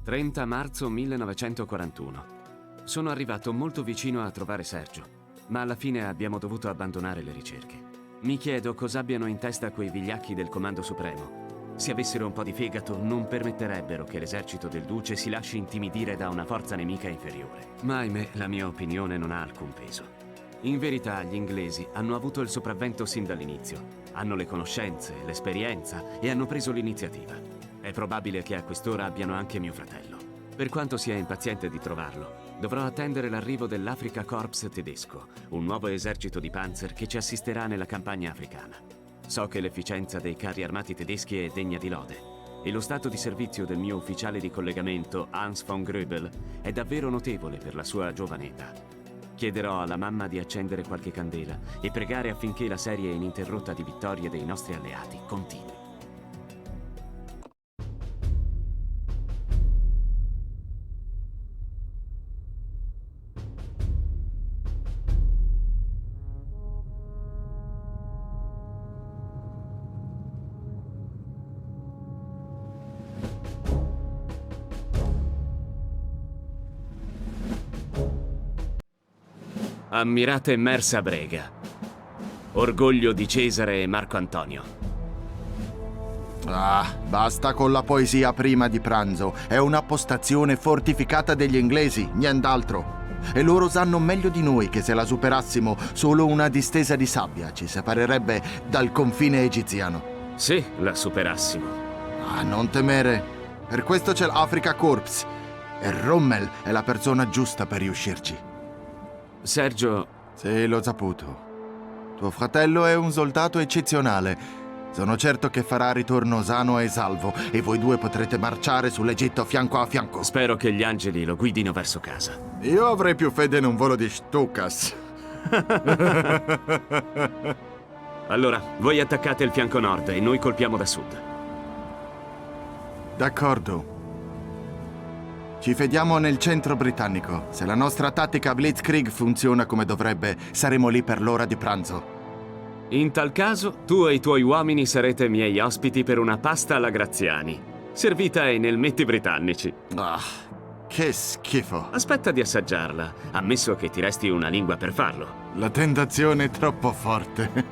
30 marzo 1941. Sono arrivato molto vicino a trovare Sergio, ma alla fine abbiamo dovuto abbandonare le ricerche. Mi chiedo cosa abbiano in testa quei vigliacchi del Comando Supremo. Se avessero un po' di fegato, non permetterebbero che l'esercito del Duce si lasci intimidire da una forza nemica inferiore. Ma ahimè, la mia opinione non ha alcun peso. In verità, gli inglesi hanno avuto il sopravvento sin dall'inizio. Hanno le conoscenze, l'esperienza e hanno preso l'iniziativa. È probabile che a quest'ora abbiano anche mio fratello. Per quanto sia impaziente di trovarlo, dovrò attendere l'arrivo dell'Africa Korps tedesco, un nuovo esercito di Panzer che ci assisterà nella campagna africana. So che l'efficienza dei carri armati tedeschi è degna di lode e lo stato di servizio del mio ufficiale di collegamento, Hans von Gröbel, è davvero notevole per la sua giovane età. Chiederò alla mamma di accendere qualche candela e pregare affinché la serie ininterrotta di vittorie dei nostri alleati continui. Ammirate Mersa Brega. Orgoglio di Cesare e Marco Antonio. Ah, basta con la poesia prima di pranzo. È una postazione fortificata degli inglesi, nient'altro. E loro sanno meglio di noi che se la superassimo, solo una distesa di sabbia ci separerebbe dal confine egiziano. Se la superassimo. Ah, non temere. Per questo c'è l'Africa Korps. E Rommel è la persona giusta per riuscirci. Sergio... Sì, l'ho saputo. Tuo fratello è un soldato eccezionale. Sono certo che farà ritorno sano e salvo e voi due potrete marciare sull'Egitto fianco a fianco. Spero che gli angeli lo guidino verso casa. Io avrei più fede in un volo di Stukas. Allora, voi attaccate il fianco nord e noi colpiamo da sud. D'accordo. Ci vediamo nel centro britannico. Se la nostra tattica Blitzkrieg funziona come dovrebbe, saremo lì per l'ora di pranzo. In tal caso, tu e i tuoi uomini sarete miei ospiti per una pasta alla Graziani, servita ai nelmetti britannici. Ah, che schifo. Aspetta di assaggiarla, ammesso che ti resti una lingua per farlo. La tentazione è troppo forte.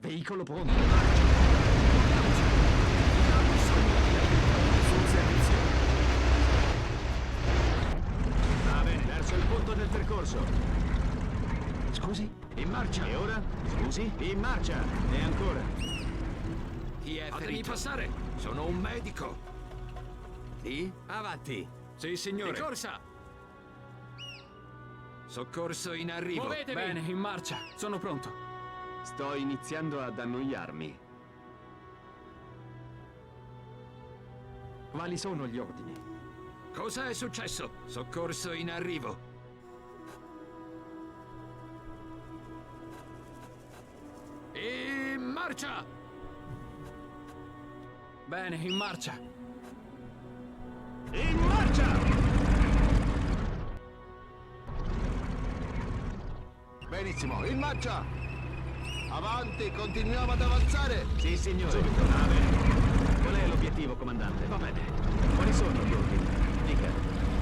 Veicolo pronto. Va bene, verso il punto del percorso. Scusi? In marcia. E ora? Scusi? In marcia. E ancora. Chi è Fatemi ferito? passare. Sono un medico. Sì? Avanti. Sì, signore. Di corsa. Soccorso in arrivo. Muovetevi. Bene, in marcia. Sono pronto. Sto iniziando ad annoiarmi. Quali sono gli ordini? Cosa è successo? Soccorso in arrivo. In marcia! Bene, in marcia. In marcia! Benissimo, in marcia! Avanti, continuiamo ad avanzare! Sì, signore. Subito. Va bene. Qual è l'obiettivo, comandante? Va bene. Quali sono gli ordini? Dica.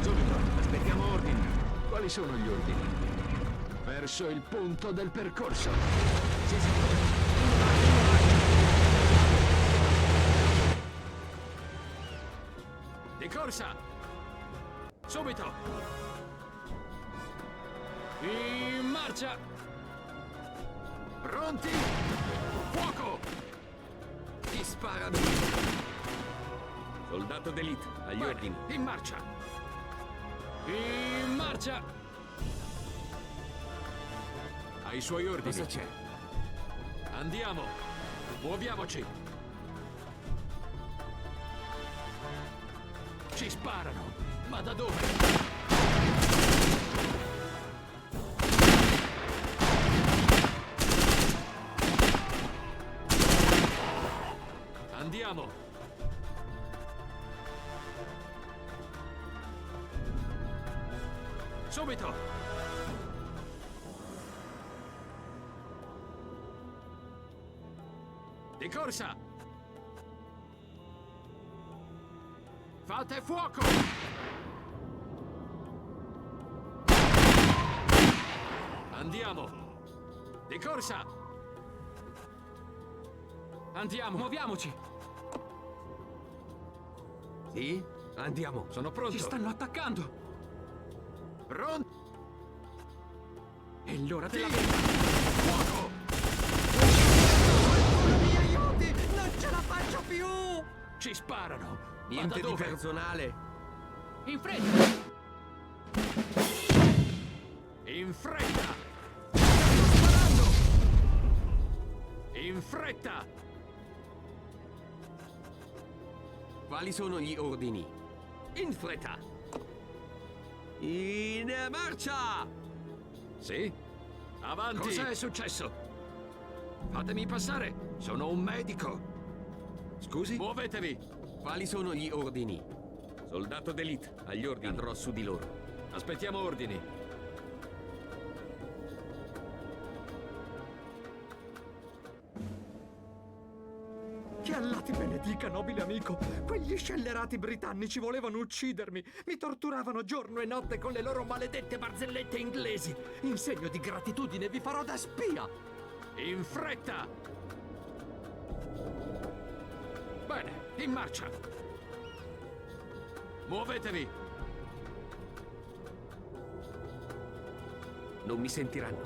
Subito. Aspettiamo ordini. Quali sono gli ordini? Verso il punto del percorso. Sì, signore. Di corsa! Subito! In marcia! Pronti? Fuoco! Ti sparano! Soldato d'élite, agli Bene, ordini. in marcia! In marcia! Ai suoi ordini. Cosa c'è? Andiamo! Muoviamoci! Ci sparano! Ma da dove? Andiamo! Subito! Di corsa! Fate fuoco! Andiamo! Di corsa! Andiamo, muoviamoci! Sì? Andiamo. Sono pronto! Ci stanno attaccando! Pronto! È l'ora della... Fuoco! Mi aiuti! Non ce la faccio più! Ci sparano! Niente Ma da di dove? personale. In fretta! In fretta! Stanno sparando! In fretta! Quali sono gli ordini? In fretta! In marcia! Sì? Avanti! Cosa è successo? Fatemi passare! Sono un medico! Scusi? Muovetevi! Quali sono gli ordini? Soldato d'elite, agli ordini. Andrò su di loro. Aspettiamo ordini. Che Allah ti benedica, nobile amico! Quegli scellerati britannici volevano uccidermi! Mi torturavano giorno e notte con le loro maledette barzellette inglesi! In segno di gratitudine vi farò da spia! In fretta! Bene, in marcia! Muovetevi! Non mi sentiranno.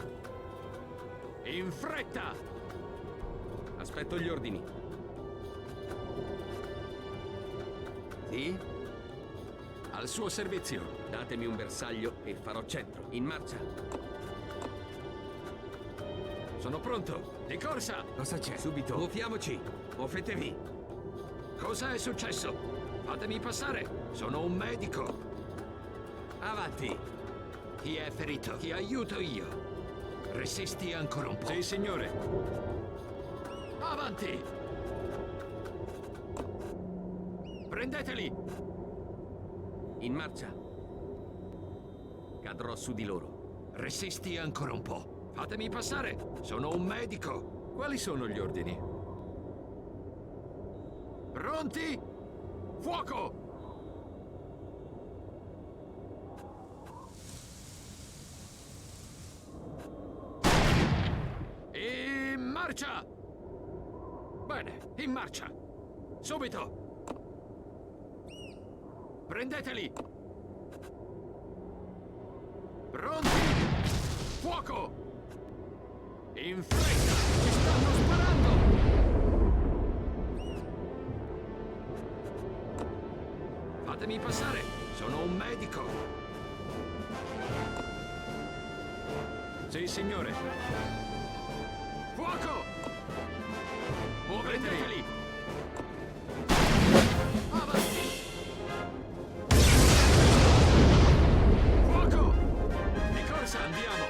In fretta! Aspetto gli ordini. Sì? Al suo servizio! Datemi un bersaglio e farò centro. In marcia. Sono pronto! Di corsa! Cosa c'è? Subito. Muoviamoci. Muovetevi. Cosa è successo? Fatemi passare! Sono un medico! Avanti. Chi è ferito? Ti aiuto io! Resisti ancora un po'! Sì, signore! Avanti! Prendeteli! In marcia. Cadrò su di loro. Resisti ancora un po'! Fatemi passare! Sono un medico! Quali sono gli ordini? Pronti? Fuoco! In marcia! Bene, in marcia! Subito! Prendeteli! Pronti? Fuoco! In fretta! Ci stanno sparando! Fatemi passare! Sono un medico! Sì, signore! Fuoco! Muovetevi! Avanti! Fuoco! Di corsa andiamo!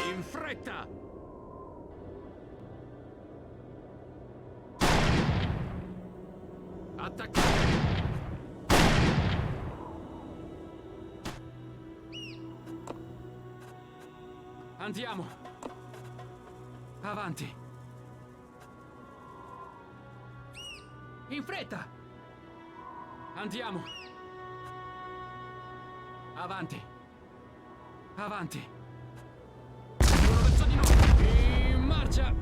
In fretta! Attaccate! Andiamo! Avanti! In fretta! Andiamo! Avanti! Avanti! Sono verso di noi! In marcia!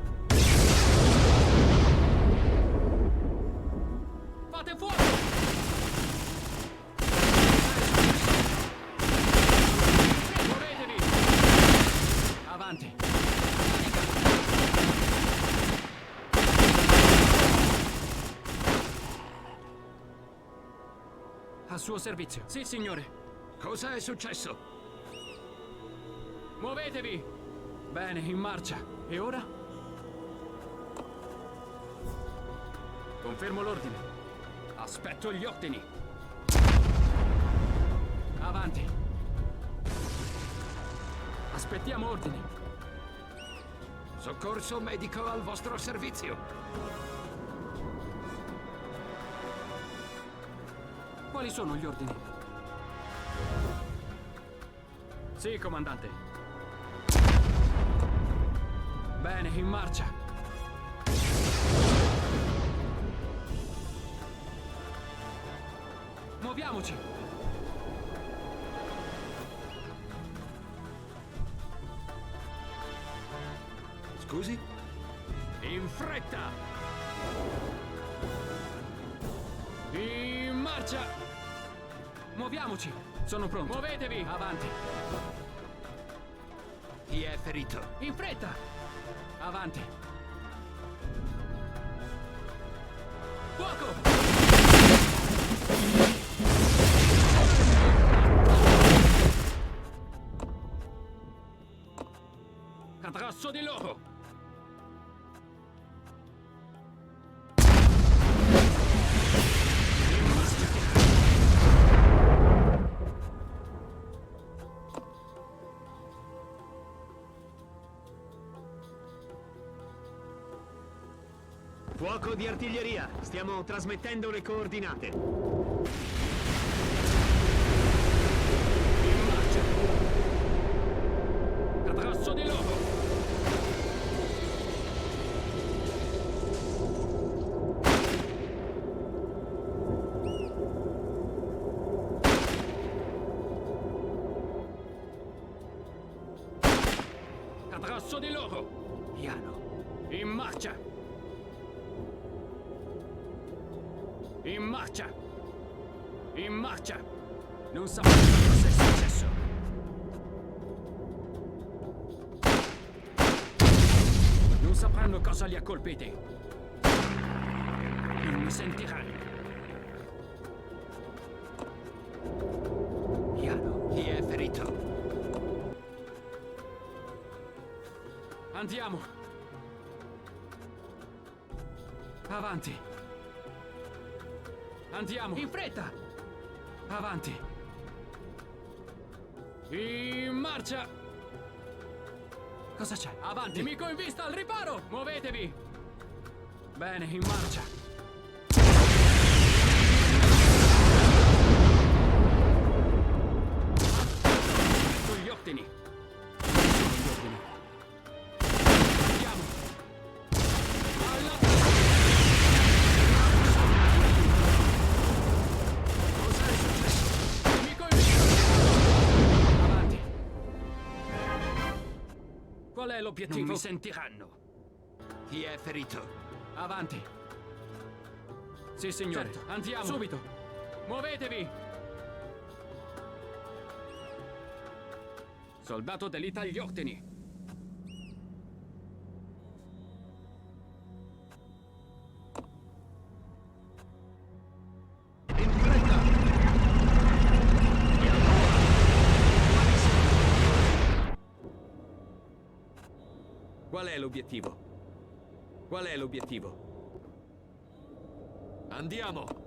Fate fuoco! Muovetevi! Avanti! Al suo servizio. Sì, signore. Cosa è successo? Muovetevi! Bene, in marcia. E ora? Confermo l'ordine. Aspetto gli ordini. Avanti. Aspettiamo ordini. Soccorso medico al vostro servizio. Quali sono gli ordini? Sì, comandante. Bene, in marcia. Muoviamoci. Scusi? In fretta! In marcia! Muoviamoci! Sono pronto! Muovetevi! Avanti! Chi è ferito? In fretta! Avanti! Fuoco! Addosso di loro! Fuoco di artiglieria! Stiamo trasmettendo le coordinate. In marcia! Addosso di loro! Addosso di loro! Piano. In marcia! In marcia! In marcia! Non sapranno cosa è successo! Non sapranno cosa li ha colpiti! Non mi sentiranno! Piano. Chi è ferito? Andiamo! Avanti! Andiamo! In fretta! Avanti! In marcia! Cosa c'è? Avanti! Nemico in vista al riparo! Muovetevi! Bene, in marcia! Sugli ordini! Sugli ordini! Andiamo! Alla... Cosa è successo? Nemico in vista! Avanti! Qual è l'obiettivo? Non mi sentiranno! Chi è ferito? Avanti! Sì, signore. Certo. Andiamo! Subito! Muovetevi! Soldato d'elite agli ordini! In fretta! Qual è l'obiettivo? Qual è l'obiettivo? Andiamo!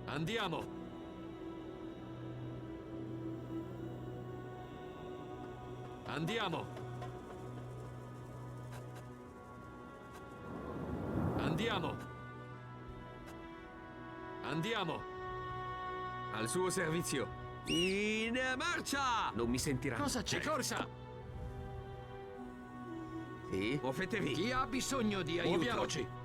Andiamo! Andiamo! Andiamo! Andiamo! Al suo servizio! In marcia! Non mi sentiranno! Cosa c'è? Di corsa! Sì? Muovetevi! Chi ha bisogno di aiuto? Muoviamoci!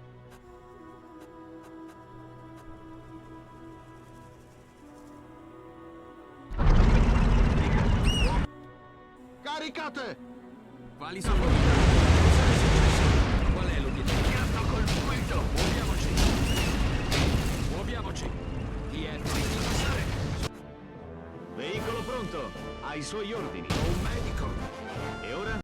Caricate! Quali sono? Cosa è successo? Qual è l'obiettivo? Chi hanno colpito? Muoviamoci! Muoviamoci! Chi è ferito? Passare? Veicolo pronto! Ai suoi ordini. Un medico. E ora?